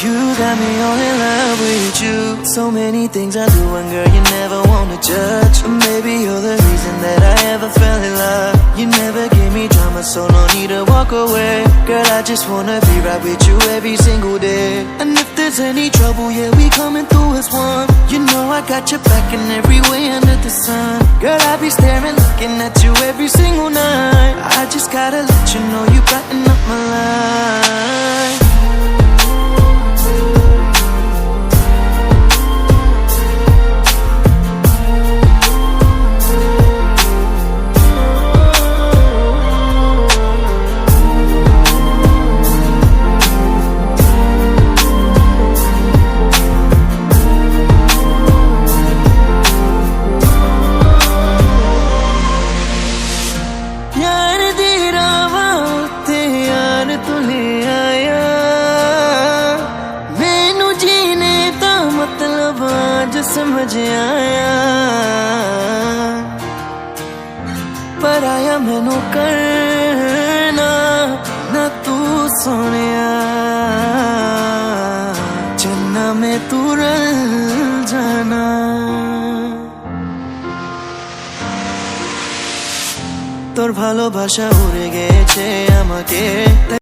You got me all in love with you. So many things I do and girl you never wanna judge. Or maybe you're the reason that I ever fell in love. You never gave me drama, so no need to walk away. Girl, I just wanna be right with you every single day. And if there's any trouble, yeah, we coming through as one. You know I got your back in every way under the sun. Girl, I be staring, looking at you every single night. I just gotta let you know you brighten up my life. समझ आया पर आया मैनू करना ना तू सोनिया चन्ना में तू रल जाना তোর ভালোবাসা উড়ে গেছে আমাকে